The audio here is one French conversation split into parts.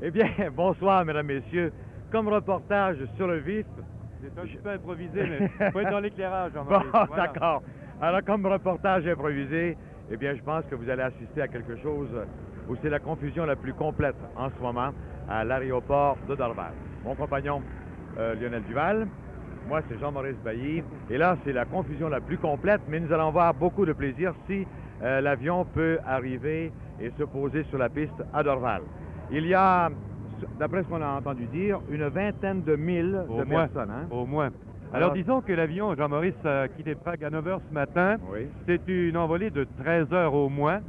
Eh bien, bonsoir, mesdames, messieurs. Comme reportage sur le vif. C'est un petit peu improvisé, mais faut être dans l'éclairage, Bon, Jean-Maurice. Voilà. d'accord. Alors, comme reportage improvisé, eh bien, je pense que vous allez assister à quelque chose où c'est la confusion la plus complète en ce moment à l'aéroport de Dorval. Mon compagnon, Lionel Duval. Moi, c'est Jean-Maurice Bailly. Et là, c'est la confusion la plus complète, mais nous allons avoir beaucoup de plaisir si l'avion peut arriver et se poser sur la piste à Dorval. Il y a, d'après ce qu'on a entendu dire, une vingtaine de milles de personnes. Hein? Au moins. Alors, disons que l'avion, Jean-Maurice, a quitté Prague à 9 h ce matin. Oui. C'est une envolée de 13 heures au moins.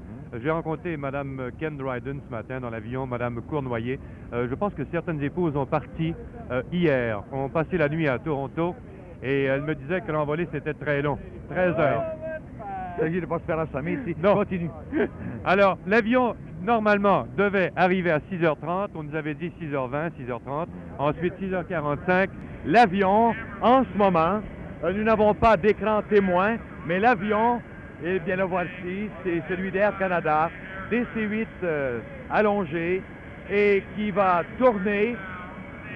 J'ai rencontré Mme Ken Dryden ce matin dans l'avion, Mme Cournoyer. Je pense que certaines épouses ont parti hier, ont passé la nuit à Toronto, et elle me disait que l'envolée, c'était très long, 13 heures. Il s'agit de ne pas se faire assommer ici. Non. Continue. Alors, l'avion, normalement, devait arriver à 6h30. On nous avait dit 6h20, 6h30. Ensuite, 6h45. L'avion, en ce moment, nous n'avons pas d'écran témoin, mais l'avion, eh bien le voici, c'est celui d'Air Canada, DC-8 allongé, et qui va tourner.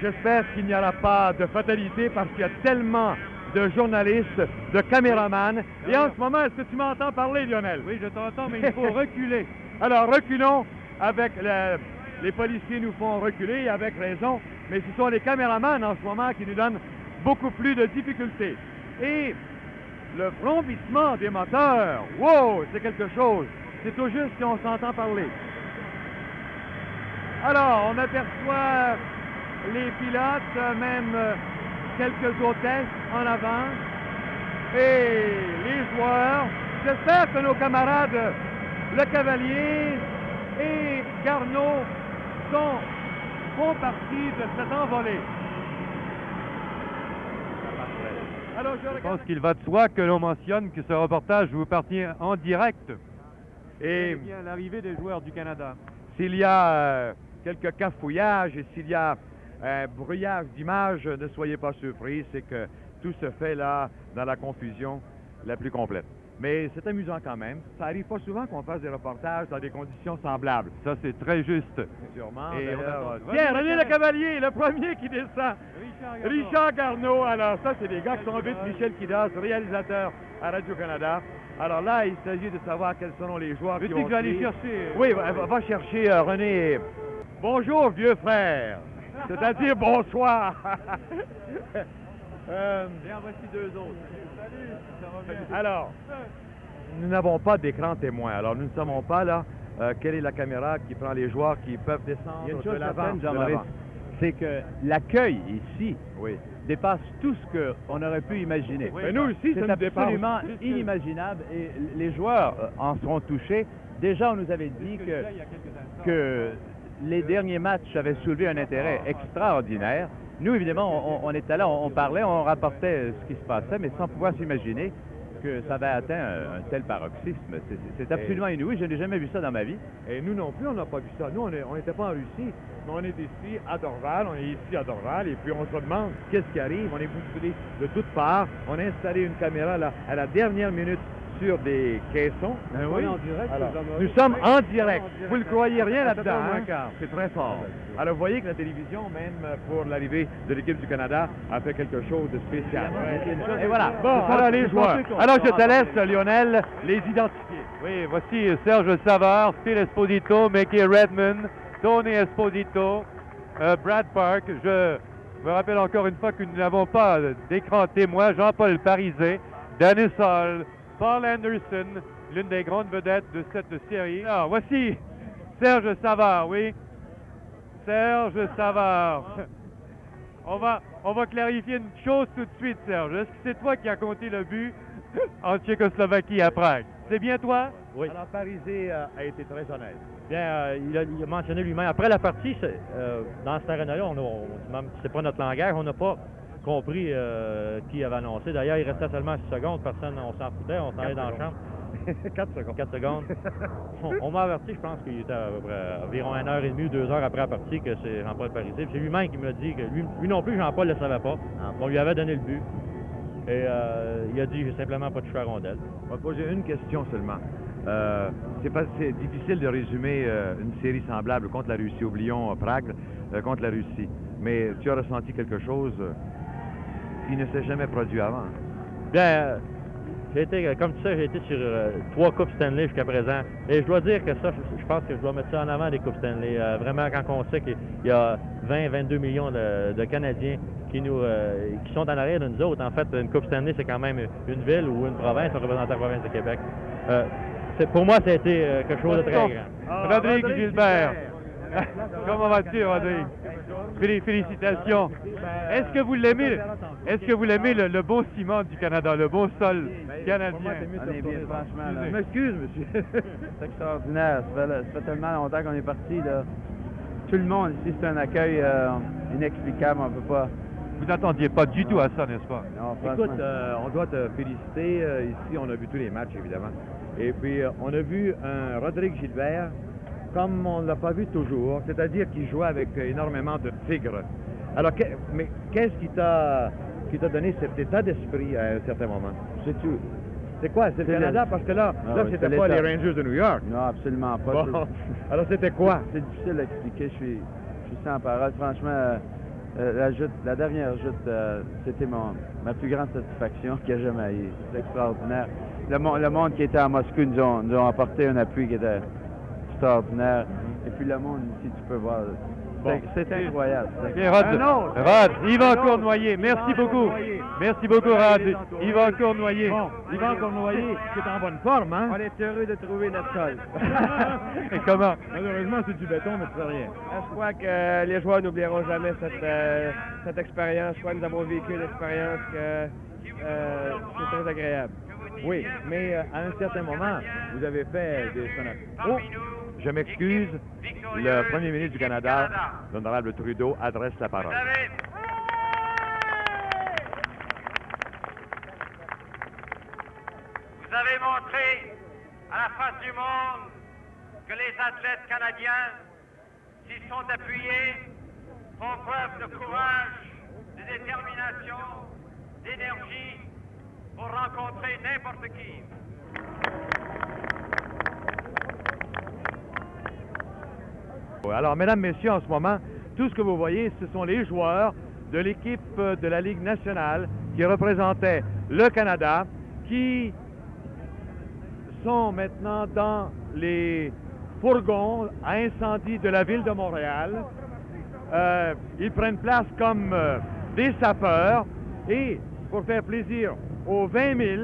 J'espère qu'il n'y aura pas de fatalité parce qu'il y a tellement de journalistes, de caméramans. Et en ce moment, est-ce que tu m'entends parler, Lionel? Oui, je t'entends, mais il faut reculer. Alors, reculons avec les policiers nous font reculer avec raison, mais ce sont les caméramans en ce moment qui nous donnent beaucoup plus de difficultés. Et le vrombissement des moteurs, wow, c'est quelque chose. C'est tout juste si on s'entend parler. Alors, on aperçoit les pilotes, même quelques hôtesses en avant, et les joueurs. J'espère que nos camarades, Le Cavalier et Garneau, font partie de cette envolée. Alors, Je pense qu'il va de soi que l'on mentionne que ce reportage vous partit en direct. Et bien l'arrivée des joueurs du Canada. s'il y a quelques cafouillages et s'il y a un brouillage d'images, ne soyez pas surpris, c'est que tout se fait là dans la confusion la plus complète. Mais c'est amusant quand même. Ça arrive pas souvent qu'on fasse des reportages dans des conditions semblables. Ça, c'est très juste. Sûrement. Et D'ailleurs, on attend- tiens, René Le Cavalier, le premier qui descend. Richard Garneau. Richard Garneau. Alors ça, c'est des gars qui sont vite. Michel Kidas, réalisateur à Radio-Canada. Alors là, il s'agit de savoir quels seront les joueurs qui Veux-tu vont que j'aille suivre. chercher? Oui, va chercher René. Bonjour, vieux frère. C'est-à-dire bonsoir. Et en voici deux autres. Salut, ça va bien? Alors, nous n'avons pas d'écran témoin. Alors, nous ne savons pas là quelle est la caméra qui prend les joueurs qui peuvent descendre Il y a une de chose l'avant. certaine, de Jean-Maurice, l'avant. c'est que l'accueil ici Oui. dépasse tout ce qu'on aurait pu imaginer. Mais nous aussi, ça C'est nous dépasse. absolument inimaginable et les joueurs en seront touchés. Déjà, on nous avait dit que les derniers matchs avaient soulevé un intérêt extraordinaire. Nous, évidemment, on était là, on parlait, on rapportait ce qui se passait, mais sans pouvoir s'imaginer que ça avait atteint un tel paroxysme. C'est absolument inouï. Je n'ai jamais vu ça dans ma vie. Et nous non plus, on n'a pas vu ça. Nous, on n'était pas en Russie, mais on est ici à Dorval, on est ici à Dorval, et puis on se demande qu'est-ce qui arrive. On est bousculé de toutes parts. On a installé une caméra là, à la dernière minute sur des caissons. oui. En direct. Alors, nous sommes en direct. Vous ne croyez rien là-dedans, hein? C'est très fort. Alors, vous voyez que la télévision, même pour l'arrivée de l'équipe du Canada, a fait quelque chose de spécial. Et voilà. Bon, alors les joueurs. Alors, je te laisse, Lionel, les identifier. Oui, voici Serge Savard, Phil Esposito, Mickey Redmond, Tony Esposito, Brad Park. Je me rappelle encore une fois que nous n'avons pas d'écran témoin. Jean-Paul Parizet, Dennis Hall, Paul Anderson, l'une des grandes vedettes de cette série. Alors, voici Serge Savard, oui. Serge Savard. On va clarifier une chose tout de suite, Serge. Est-ce que c'est toi qui as compté le but en Tchécoslovaquie à Prague? C'est bien toi? Oui. Alors, Parizet a été très honnête. Bien, il a mentionné lui-même. Après la partie, dans cette arène-là, c'est pas notre langage, on n'a pas compris qui avait annoncé. D'ailleurs, il restait seulement 6 secondes, personne, on s'en foutait, on s'en allait dans la chambre. 4 secondes. 4 secondes. On m'a averti, je pense qu'il était à peu près environ 1h30 ou 2 heures après la partie que c'est Jean-Paul Parizet. C'est lui-même qui m'a dit que lui non plus, Jean-Paul ne le savait pas. On lui avait donné le but. Et il a dit, j'ai simplement pas touché la rondelle. On va poser une question seulement. C'est difficile de résumer une série semblable contre la Russie. Oublions Prague contre la Russie. Mais tu as ressenti quelque chose qui ne s'est jamais produit avant. Bien, comme tu sais, j'ai été sur 3 Coupes Stanley jusqu'à présent. Et je dois dire que ça, je pense que je dois mettre ça en avant, les Coupes Stanley. Vraiment, quand on sait qu'il y a 20-22 millions de Canadiens qui sont en arrière de nous autres. En fait, une Coupe Stanley, c'est quand même une ville ou une province, on représente la province de Québec. Pour moi, ça a été quelque chose de très grand. Rodrigue Gilbert. Comment vas-tu, Rodrigue? Félicitations. Est-ce que vous l'aimez? Est-ce que vous l'aimez, le bon ciment du Canada, le bon sol canadien? On est bien, franchement. Là. Je m'excuse, monsieur. C'est extraordinaire. Ça fait tellement longtemps qu'on est parti. Là. Tout le monde ici, c'est un accueil inexplicable. On peut pas. Vous n'attendiez pas du tout à ça, n'est-ce pas? Non, Écoute, on doit te féliciter. Ici, on a vu tous les matchs, évidemment. Et puis, on a vu un Rodrigue Gilbert comme on ne l'a pas vu toujours, c'est-à-dire qu'il jouait avec énormément de tigre. Alors, mais qu'est-ce qui t'a donné cet état d'esprit à un certain moment? C'est tout. C'est quoi? C'est le Canada? Parce que là, oui, c'était pas les Rangers de New York. Non, absolument pas. Bon. Alors, c'était quoi? C'est difficile à expliquer. Je suis sans parole. Franchement, la dernière joute, c'était ma plus grande satisfaction qu'il y a jamais eu. C'est extraordinaire. Le monde qui était à Moscou nous ont apporté un appui qui était extraordinaire. Et puis le monde ici, tu peux voir. C'est incroyable. Rod, Yvan Cournoyer, merci beaucoup. Merci beaucoup, Rod. Yvan Cournoyer. Bon, Yvan Cournoyer, qui est en bonne forme, hein? On est heureux de trouver notre sol. Et comment? Malheureusement, c'est du béton, mais c'est rien. Je crois que les joueurs n'oublieront jamais cette expérience. Je crois que nous avons vécu une expérience que c'est très agréable. Oui, mais à un certain moment, vous avez fait des sonnettes. Oh! Je m'excuse, le premier ministre du Canada, l'honorable Trudeau, adresse la parole. Vous avez montré à la face du monde que les athlètes canadiens, s'ils sont appuyés, font preuve de courage, de détermination, d'énergie pour rencontrer n'importe qui. Alors, mesdames, messieurs, en ce moment, tout ce que vous voyez, ce sont les joueurs de l'équipe de la Ligue nationale qui représentaient le Canada, qui sont maintenant dans les fourgons à incendie de la ville de Montréal. Ils prennent place comme des sapeurs et, pour faire plaisir aux 20 000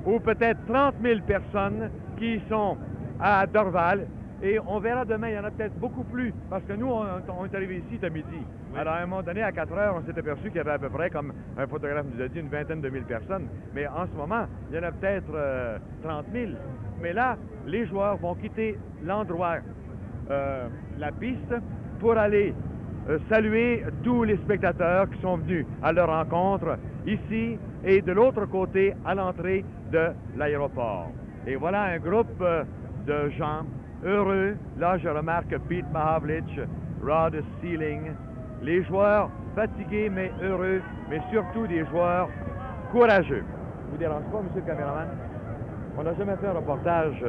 ou peut-être 30 000 personnes qui sont à Dorval, et on verra demain, il y en a peut-être beaucoup plus, parce que nous, on est arrivé ici à midi. Oui. Alors, à un moment donné, à 4 heures, on s'est aperçu qu'il y avait à peu près, comme un photographe nous a dit, une vingtaine de mille personnes. Mais en ce moment, il y en a peut-être 30 000. Mais là, les joueurs vont quitter l'endroit, la piste, pour aller saluer tous les spectateurs qui sont venus à leur rencontre ici et de l'autre côté, à l'entrée de l'aéroport. Et voilà un groupe de gens heureux. Là, je remarque Pete Mahavlich, Rod Sealing, les joueurs fatigués mais heureux, mais surtout des joueurs courageux. Vous dérange pas, monsieur le caméraman? On n'a jamais fait un reportage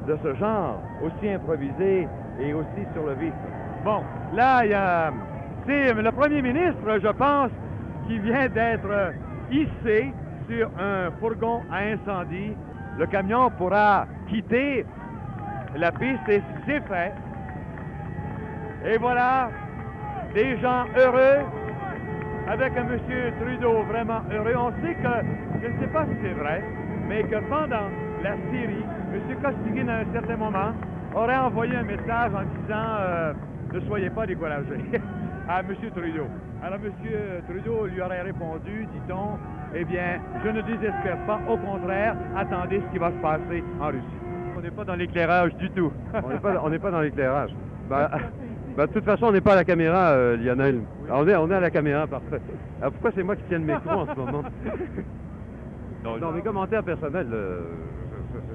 de ce genre, aussi improvisé et aussi sur le vif. Bon, là, il y a... C'est le premier ministre, je pense, qui vient d'être hissé sur un fourgon à incendie. Le camion pourra quitter la piste et c'est fait. Et voilà, des gens heureux, avec un monsieur Trudeau vraiment heureux. On sait que, je ne sais pas si c'est vrai, mais que pendant la série, M. Costigan, à un certain moment, aurait envoyé un message en disant ne soyez pas découragés à M. Trudeau. Alors M. Trudeau lui aurait répondu, dit-on, eh bien, je ne désespère pas, au contraire, attendez ce qui va se passer en Russie. On n'est pas dans l'éclairage du tout. On n'est pas dans l'éclairage. De toute façon, on n'est pas à la caméra, Lionel. On est à la caméra, parfait. Alors pourquoi c'est moi qui tiens le micro en ce moment? Non, mes commentaires personnels,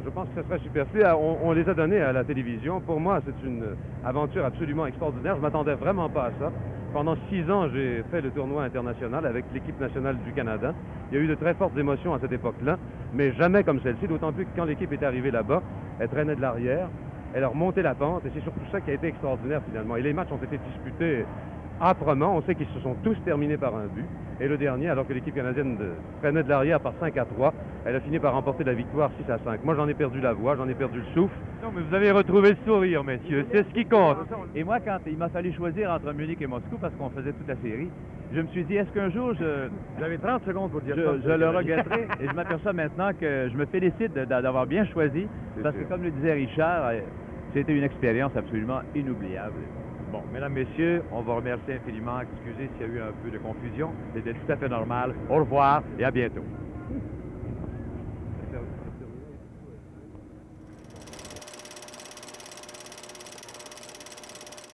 je pense que ce serait superflu. On les a donnés à la télévision. Pour moi, c'est une aventure absolument extraordinaire. Je ne m'attendais vraiment pas à ça. Pendant 6 ans, j'ai fait le tournoi international avec l'équipe nationale du Canada. Il y a eu de très fortes émotions à cette époque-là, mais jamais comme celle-ci, d'autant plus que quand l'équipe est arrivée là-bas, elle traînait de l'arrière, elle a remonté la pente, et c'est surtout ça qui a été extraordinaire finalement. Et les matchs ont été disputés âprement, on sait qu'ils se sont tous terminés par un but. Et le dernier, alors que l'équipe canadienne traînait de l'arrière par 5-3, elle a fini par remporter la victoire 6-5. Moi, j'en ai perdu la voix, j'en ai perdu le souffle. Non, mais vous avez retrouvé le sourire, messieurs. C'est ce qui compte. Et moi, quand il m'a fallu choisir entre Munich et Moscou, parce qu'on faisait toute la série, je me suis dit, est-ce qu'un jour, Vous avez 30 secondes pour dire ça. je le regretterai? Et je m'aperçois maintenant que je me félicite d'avoir bien choisi, parce que comme le disait Richard, c'était une expérience absolument inoubliable. Bon, mesdames, messieurs, on va remercier infiniment. Excusez s'il y a eu un peu de confusion. C'était tout à fait normal. Au revoir et à bientôt.